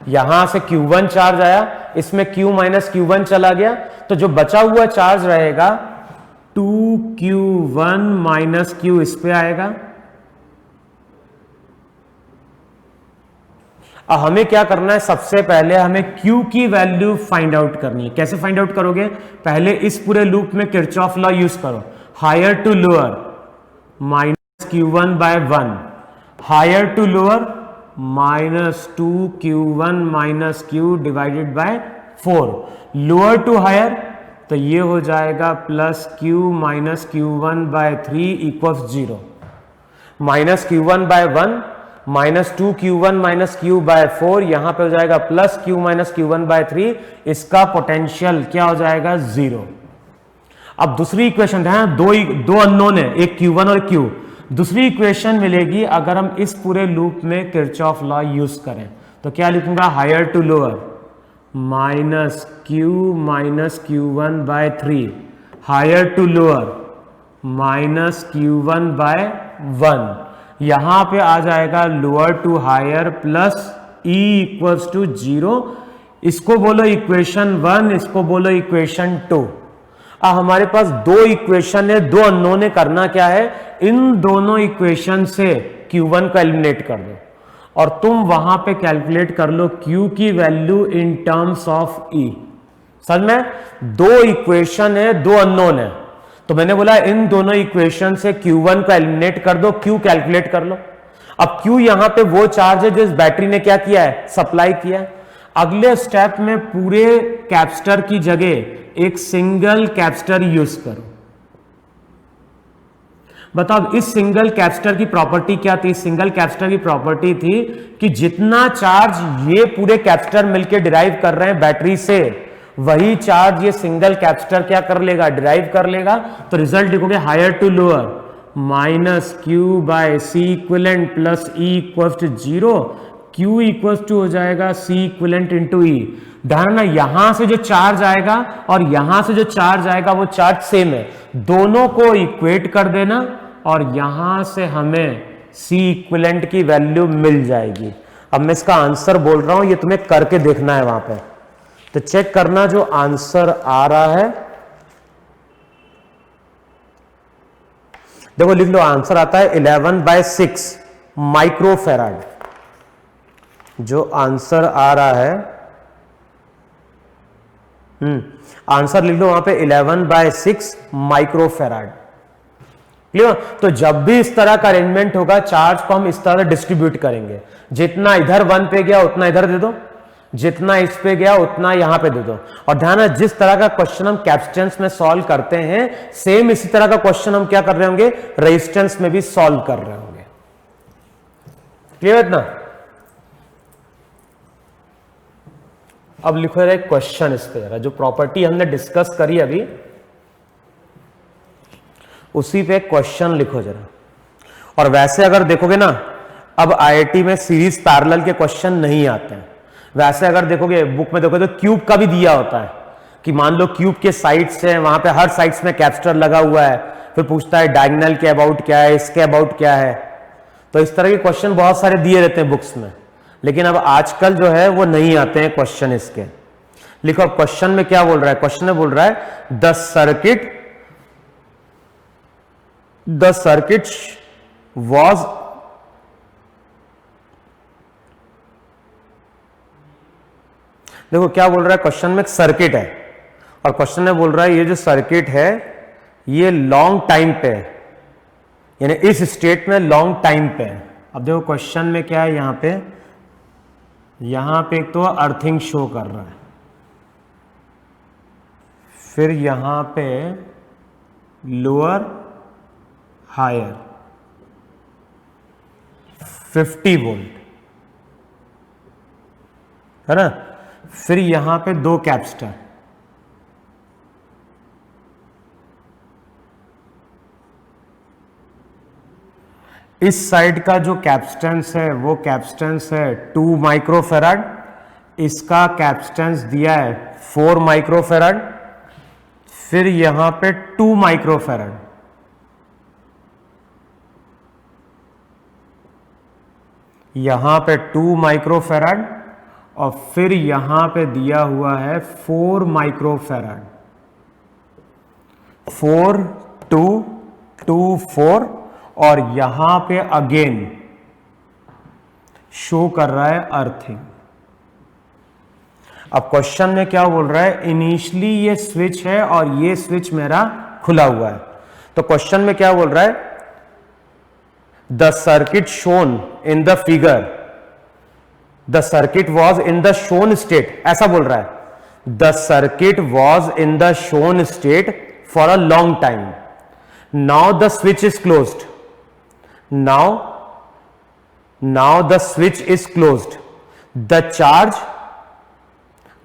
यहां से Q1 चार्ज आया, इसमें Q माइनस Q1 चला गया, तो जो बचा हुआ चार्ज रहेगा 2Q1 माइनस Q इस पे आएगा। अब हमें क्या करना है, सबसे पहले हमें Q की वैल्यू फाइंड आउट करनी है। कैसे फाइंड आउट करोगे, पहले इस पूरे लूप में किरचॉफ लॉ यूज करो, higher to lower minus Q1 by 1, higher to lower minus 2Q1 minus Q divided by 4, lower to higher तो ये हो जाएगा plus Q minus Q1 by 3 equals 0, minus Q1 by 1 minus 2Q1 minus Q by 4, यहां पे हो जाएगा plus Q minus Q1 by 3, इसका potential क्या हो जाएगा 0। अब दूसरी इक्वेशन है, दो अननोन है, एक Q1 और Q। दूसरी इक्वेशन मिलेगी अगर हम इस पूरे लूप में किरचॉफ लॉ यूज करें, तो क्या लिखूंगा, higher to lower minus Q minus Q1 by 3, higher to lower minus Q1 by 1, यहां पे आ जाएगा lower to higher plus E equals to 0। इसको बोलो इक्वेशन 1, इसको बोलो इक्वेशन 2। अब हमारे पास दो इक्वेशन है, दो अननोन है, करना क्या है, इन दोनों इक्वेशन से Q1 को एलिमिनेट कर दो और तुम वहां पे कैलकुलेट कर लो Q की value in terms of E। समझ में, दो इक्वेशन है, दो अननोन है, तो मैंने बोला इन दोनों इक्वेशन से Q1 को एलिमिनेट कर दो, Q कैलकुलेट कर लो। अब Q यहां पे वो चार्ज है जो इस बैटरी ने क्या किया है, सप्लाई किया है। अगले स्टेप में पूरे कैपेसिटर की जगह एक सिंगल कैपेसिटर यूज करो। बताओ इस सिंगल कैपेसिटर की प्रॉपर्टी क्या थी, सिंगल कैपेसिटर की प्रॉपर्टी थी कि जितना चार्ज ये पूरे कैपेसिटर मिलकर डिराइव कर रहे हैं बैटरी से, वही चार्ज ये सिंगल कैपेसिटर क्या कर लेगा, डिराइव कर लेगा। तो रिजल्ट लिखोगे higher to lower minus Q by C equivalent plus E equals to 0, Q equals to हो जाएगा C इक्विवेलेंट इंटू E। ध्यान ना, यहां से जो चार्ज आएगा और यहां से जो चार्ज आएगा वो चार्ज सेम है, दोनों को इक्वेट कर देना और यहां से हमें C इक्विवेलेंट की वैल्यू मिल जाएगी। अब मैं इसका आंसर बोल रहा हूं, ये तुम्हें करके देखना है वहां पे, तो चेक करना जो आंसर आ रहा है। देखो लिख लो, आंसर आता है 11/6 माइक्रोफेराड। जो आंसर आ रहा है, आंसर लिख लो वहां पे 11/6 माइक्रोफेराड। क्लियर। तो जब भी इस तरह का अरेंजमेंट होगा, चार्ज को हम इस तरह डिस्ट्रीब्यूट करेंगे, जितना इधर 1 पे गया उतना इधर दे दो, जितना इस पे गया उतना यहां पे दे दो। और ध्यान है, जिस तरह का क्वेश्चन हम कैपेसिटेंस में सॉल्व करते हैं, सेम इसी तरह का क्वेश्चन हम क्या कर रहे होंगे, रेजिस्टेंस में भी सॉल्व कर रहे होंगे। क्लियर है ना। अब लिखो जरा एक क्वेश्चन इस पे, जरा जो प्रॉपर्टी हमने डिस्कस करी अभी, उसी पे क्वेश्चन लिखो जरा। और वैसे अगर देखोगे ना, अब आईआईटी में सीरीज पैरेलल के क्वेश्चन नहीं आते हैं। वैसे अगर देखोगे बुक में देखोगे तो क्यूब का भी दिया होता है कि मान लो क्यूब के साइड्स हैं, वहां पे हर साइड्स में कैपेसिटर लगा हुआ है, फिर पूछता है डायगोनल के अबाउट क्या है, इसके अबाउट क्या है। तो इस तरह के क्वेश्चन बहुत सारे दिए रहते हैं बुक्स में, लेकिन अब आजकल जो है वो नहीं आते हैं क्वेश्चन इसके। लिखो अब क्वेश्चन में क्या बोल रहा है, क्वेश्चन में बोल रहा है द सर्किट वॉज देखो क्या बोल रहा है, क्वेश्चन में एक सर्किट है और क्वेश्चन में बोल रहा है ये जो सर्किट है ये लॉन्ग टाइम पे है, यानी इस स्टेट में लॉन्ग टाइम पे है। अब देखो क्वेश्चन में क्या है, यहां पे एक तो अर्थिंग शो कर रहा है, फिर यहां पे लोअर हायर 50 वोल्ट है ना, फिर यहां पे दो कैपेसिटर, इस साइड का जो कैपेसिटेंस है वो कैपेसिटेंस है 2 माइक्रोफेराड, इसका कैपेसिटेंस दिया है 4 माइक्रोफेराड, फिर यहां पे 2 माइक्रोफेराड, यहां पे 2 माइक्रोफेराड और फिर यहां पे दिया हुआ है 4 माइक्रोफैराड, 4 2 2 4, और यहां पे अगेन शो कर रहा है अर्थिंग। अब क्वेश्चन में क्या बोल रहा है, इनिशियली ये स्विच है और ये स्विच मेरा खुला हुआ है। तो क्वेश्चन में क्या बोल रहा है, the circuit shown in the figure, the circuit was in the shown state, ऐसा बोल रहा है। The circuit was in the shown state for a long time, now the switch is closed, now the switch is closed, the charge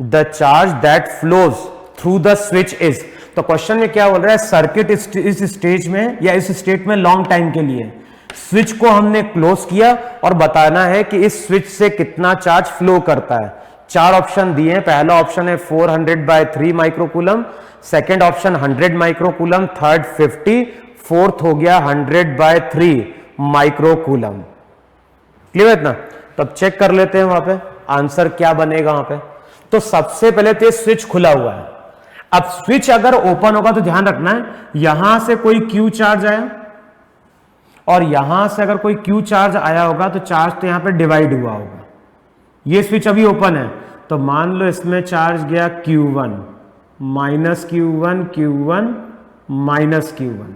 that flows through the switch is। तो question में क्या बोल रहा है, सर्किट इस stage में या इस स्टेट में लॉन्ग टाइम के लिए, स्विच को हमने क्लोज किया और बताना है कि इस स्विच से कितना चार्ज फ्लो करता है। 4 ऑप्शन दिए हैं। पहला ऑप्शन है 400/3 microcoulomb, second option 100 microcoulomb, third 50, fourth हो गया 100/3 माइक्रोकूलम। क्लियर है इतना? तब चेक कर लेते हैं वहां पे आंसर क्या बनेगा वहां पे। तो सबसे पहले तो स्विच खुला हुआ है। अब स्विच अगर ओपन होगा तो ध्यान रखना है, यहां से कोई क्यू चार्ज आया और यहां से अगर कोई क्यू चार्ज आया होगा तो चार्ज तो यहां पे डिवाइड हुआ होगा। ये स्विच अभी ओपन है तो मान लो इसमें चार्ज गया Q1 minus Q1 Q1 minus Q1,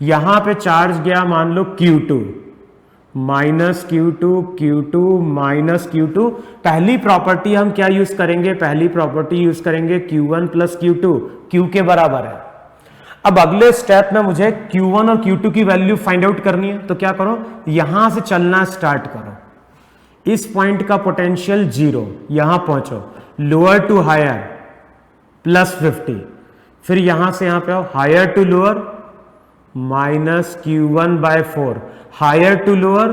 यहां पे चार्ज गया मान लो Q2 minus Q2 Q2 minus Q2। पहली प्रॉपर्टी हम क्या यूज करेंगे, पहली प्रॉपर्टी यूज करेंगे Q1 प्लस Q2, Q के बराबर है। अब अगले स्टेप में मुझे Q1 और Q2 की वैल्यू फाइंड आउट करनी है, तो क्या करो, यहां से चलना स्टार्ट करो। इस पॉइंट का पोटेंशियल 0, यहां पहुंचो, लोअर टू हायर प्लस 50, फिर यहां से यहां पे आओ, higher to lower minus Q1/4, higher to lower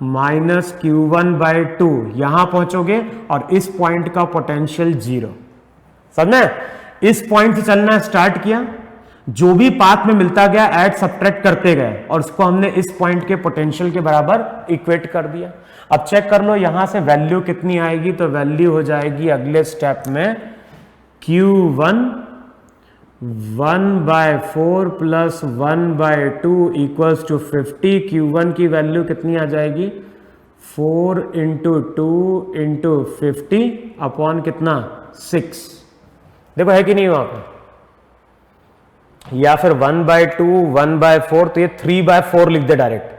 minus Q1/2, यहां पहुंचोगे और इस पॉइंट का पोटेंशियल 0। समझे? इस पॉइंट से चलना स्टार्ट किया, जो भी पाथ में मिलता गया ऐड सब्ट्रैक्ट करते गए और उसको हमने इस पॉइंट के पोटेंशियल के बराबर इक्वेट कर दिया। अब चेक कर लो यहां से वैल्यू कितनी आएगी, तो वैल्यू हो जाएगी अगले स्टेप में Q1 1/4 plus 1/2 equals to 50। Q1 की वैल्यू कितनी आ जाएगी, 4 × 2 × 50 अपॉन कितना 6। देखो है कि नहीं वहां पर, या फिर 1/2 1/4, तो ये 3/4 लिख दे डायरेक्ट,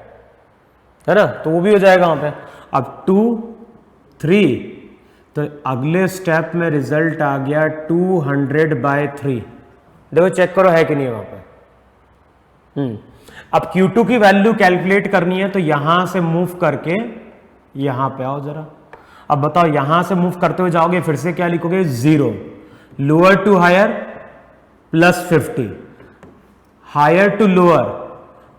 है ना, तो वो भी हो जाएगा वहां पे। अब 2 3, तो अगले स्टेप में रिजल्ट आ गया 200/3। देखो चेक करो है कि नहीं वहां पे। अब Q2 की वैल्यू कैलकुलेट करनी है, तो यहां से मूव करके यहां पे आओ जरा। अब बताओ यहां से मूव करते हुए जाओगे, फिर से क्या लिखोगे, 0, lower to higher plus 50, higher to lower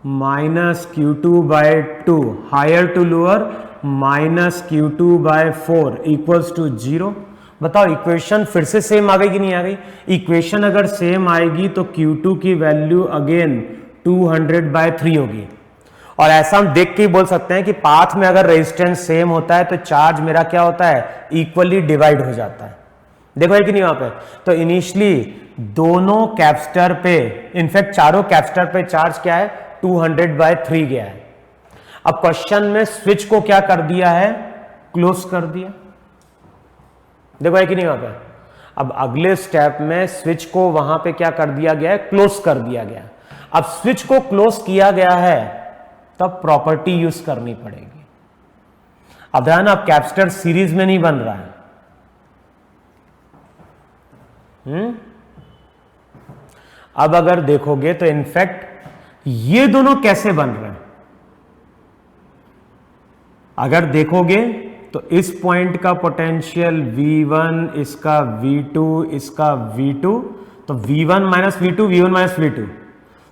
minus Q2/2, higher to lower minus Q2/4 equals to 0। बताओ इक्वेशन फिर से सेम आ गई कि नहीं आ गई? इक्वेशन अगर सेम आएगी तो Q2 की वैल्यू अगेन 200/3 होगी। और ऐसा हम देख के ही बोल सकते हैं कि पाथ में अगर रेजिस्टेंस सेम होता है तो चार्ज मेरा क्या होता है, इक्वली डिवाइड हो जाता है। देखो है कि नहीं वहां पे? तो इनिशियली दोनों कैपेसिटर पे, इनफैक्ट चारों कैपेसिटर पे चार्ज क्या है, 200/3 गया है। अब क्वेश्चन में स्विच को क्या कर दिया है, क्लोज कर दिया। देखो है कि नहीं वहां पे? अब अगले स्टेप में स्विच को वहां पे क्या कर दिया गया है, क्लोज कर दिया गया। अब स्विच को क्लोज किया गया है तब प्रॉपर्टी यूज करनी पड़ेगी। अब ध्यान, अब कैपेसिटर सीरीज में नहीं बन रहा है। अब अगर देखोगे तो इनफैक्ट ये दोनों कैसे बन रहे हैं, अगर देखोगे तो इस पॉइंट का पोटेंशियल V1, इसका V2, इसका V2, तो V1 minus V2, V1 minus V2,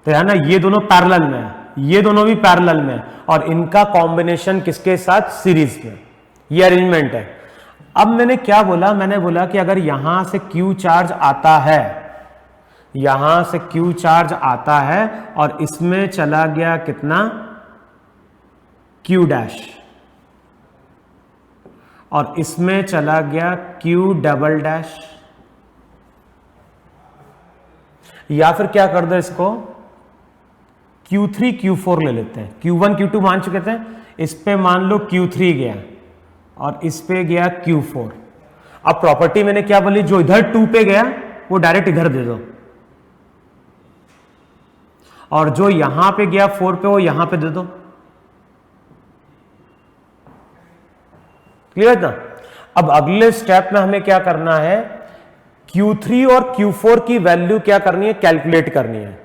तो है ना, ये दोनों पैरेलल में है, ये दोनों भी पैरेलल में, और इनका कॉम्बिनेशन किसके साथ, सीरीज में। ये अरेंजमेंट है। अब मैंने क्या बोला, मैंने बोला कि अगर यहां से Q चार्ज आता है, यहां से Q चार्ज आता है और इसमें चला गया कितना, Q डैश, और इसमें चला गया Q डबल डैश, या फिर क्या कर दो इसको Q3 Q4 ले लेते हैं। Q1 Q2 मान चुके थे, इस पे मान लो Q3 गया और इस पे गया Q4। अब प्रॉपर्टी मैंने क्या बोली, जो इधर 2 पे गया वो डायरेक्ट इधर दे दो, और जो यहां पे गया 4 पे वो यहां पे दे दो। क्लियर है ना? अब अगले स्टेप में हमें क्या करना है, Q3 और Q4 की वैल्यू क्या करनी है, कैलकुलेट करनी है।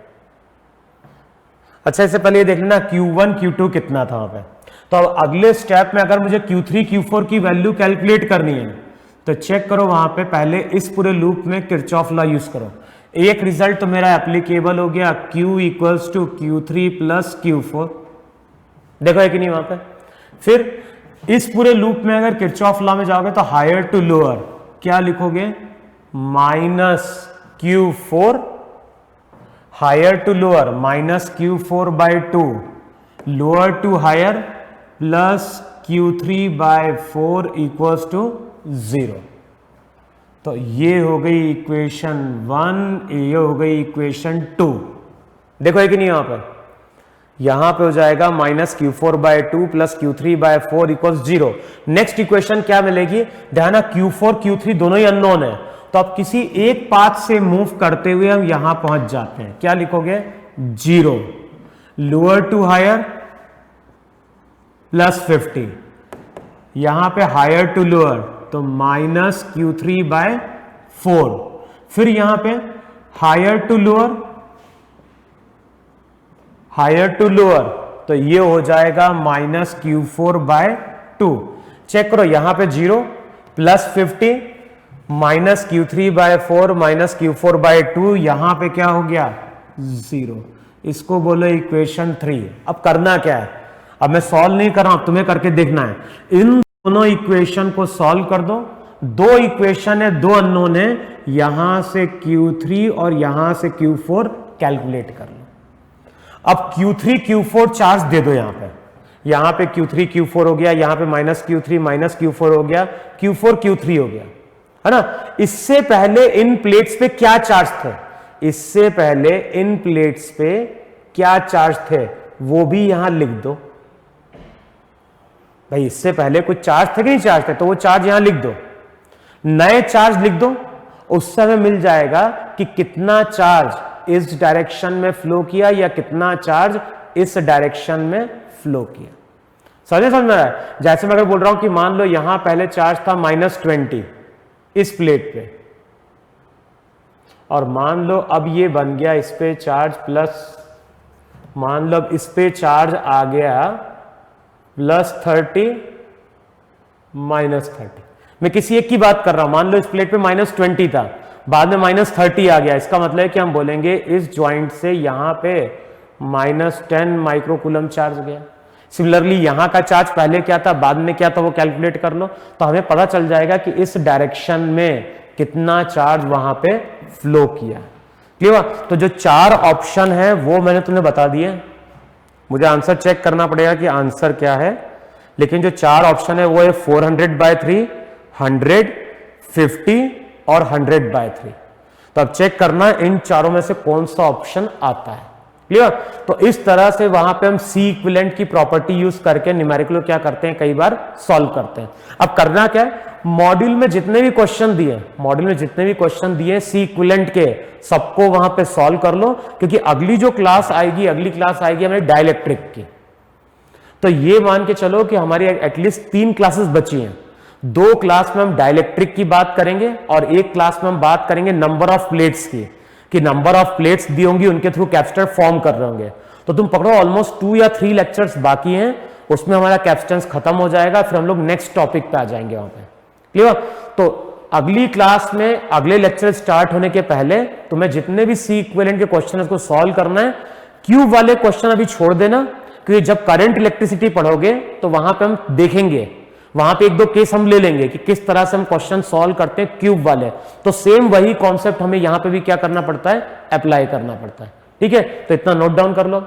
अच्छा, इससे पहले ये देख लेना Q1 Q2 कितना था वहां पे। तो अब अगले स्टेप में अगर मुझे Q3 Q4 की वैल्यू कैलकुलेट करनी है तो चेक करो, वहां पे पहले इस पूरे लूप में किरचॉफ लॉ यूज करो। एक रिजल्ट तो मेरा एप्लीकेबल हो गया, Q equals to Q3 plus Q4। देखो है कि नहीं वहां पे। फिर इस पूरे लूप में अगर किरचॉफ लॉ में जाओगे तो हायर टू लोअर क्या लिखोगे, minus Q4, higher to lower minus Q4 by 2, lower to higher plus Q3 by 4 equals to 0। तो ये हो गई इक्वेशन 1, ये हो गई इक्वेशन 2। देखो है कि नहीं यहां पे हो जाएगा minus Q4 by 2 plus Q3 by 4 equals 0। Next equation क्या मिलेगी, ध्यान, Q4 Q3 दोनों ही अननोन है, तो अब किसी एक पाथ से मूव करते हुए हम यहां पहुंच जाते हैं। क्या लिखोगे, 0, लोअर टू हायर प्लस 50, यहां पे हायर टू लोअर तो माइनस Q3 बाय 4, फिर यहां पे higher to lower, higher to lower तो ये हो जाएगा माइनस Q4 बाय 2। चेक करो, यहां पे 0 plus 50 minus Q3 by 4 minus Q4 by 2, यहां पे क्या हो गया 0। इसको बोलो इक्वेशन 3। अब करना क्या है, अब मैं सॉल्व नहीं कर रहा हूं, तुम्हें करके देखना है। इन दोनों इक्वेशन को सॉल्व कर दो। दो इक्वेशन है, दो अननोन है, यहां से Q3 और यहां से Q4 कैलकुलेट कर लो। अब Q3 Q4 चार्ज दे दो, यहां पे Q3 Q4 हो गया, यहां पे माइनस Q3 माइनस Q4 हो गया, Q4 Q3 हो गया, है ना। इससे पहले इन प्लेट्स पे क्या चार्ज थे, इससे पहले इन प्लेट्स पे क्या चार्ज थे वो भी यहां लिख दो भाई। इससे पहले कुछ चार्ज थे कि नहीं चार्ज थे, तो वो चार्ज यहां लिख दो, नए चार्ज लिख दो। उससे हमें मिल जाएगा कि कितना चार्ज इस डायरेक्शन में फ्लो किया या कितना चार्ज इस डायरेक्शन में फ्लो किया। समझ में आ रहा है? जैसे मैं अगर बोल रहा हूं कि मान लो यहां पहले चार्ज था -20 इस प्लेट पे, और मान लो अब ये बन गया इस पे चार्ज प्लस, मान लो अब इस पे चार्ज आ गया +30 -30। मैं किसी एक की बात कर रहा हूं, मान लो इस प्लेट पे -20 था, बाद में -30 आ गया। इसका मतलब है कि हम बोलेंगे इस ज्वाइंट से यहां पे -10 माइक्रोकूलम चार्ज गया। सिमिलरली यहां का चार्ज पहले क्या था बाद में क्या था वो कैलकुलेट कर लो, तो हमें पता चल जाएगा कि इस डायरेक्शन में कितना चार्ज वहां पे फ्लो किया। क्लियर? तो जो 4 ऑप्शन है वो मैंने तुम्हें बता दिए, मुझे आंसर चेक करना पड़ेगा कि आंसर क्या है, लेकिन जो 4 ऑप्शन है वो है 400/3, 100, 50 और 100/3। तो अब चेक करना इन चारों में से कौन सा ऑप्शन आता है। क्लियर? तो इस तरह से वहां पे हम सी इक्विवेलेंट की प्रॉपर्टी यूज करके न्यूमेरिकल क्या करते हैं, कई बार सॉल्व करते हैं। अब करना क्या है, मॉड्यूल में जितने भी क्वेश्चन दिए सी इक्विवेलेंट के, सबको वहां पे सॉल्व कर लो, क्योंकि अगली क्लास आएगी हमारी डाइलेक्ट्रिक की। तो ये मान के चलो कि हमारी एटलीस्ट 3 क्लासेस बची हैं। 2 क्लास में हम डाइलेक्ट्रिक की बात करेंगे और 1 क्लास में हम बात करेंगे नंबर ऑफ प्लेट्स की, कि नंबर ऑफ प्लेट्स दी होंगी, उनके थ्रू कैपेसिटर फॉर्म कर रहे होंगे। तो तुम पकड़ो ऑलमोस्ट 2 या 3 लेक्चर्स बाकी हैं, उसमें हमारा कैपेसिटेंस खत्म हो जाएगा, फिर हम लोग नेक्स्ट टॉपिक पे आ जाएंगे वहां पे। क्लियर? तो अगली क्लास में अगले लेक्चर स्टार्ट होने के पहले तुम्हें जितने भी सी इक्विवेलेंट के क्वेश्चन उसको सॉल्व करना है। क्यूब वाले क्वेश्चन अभी छोड़ देना, क्योंकि जब करंट इलेक्ट्रिसिटी पढ़ोगे तो वहां पे हम देखेंगे, वहां पे 1-2 केस हम ले लेंगे कि किस तरह से हम क्वेश्चन सॉल्व करते हैं क्यूब वाले। तो सेम वही कॉन्सेप्ट हमें यहां पे भी क्या करना पड़ता है, अप्लाई करना पड़ता है। ठीक है? तो इतना नोट डाउन कर लो।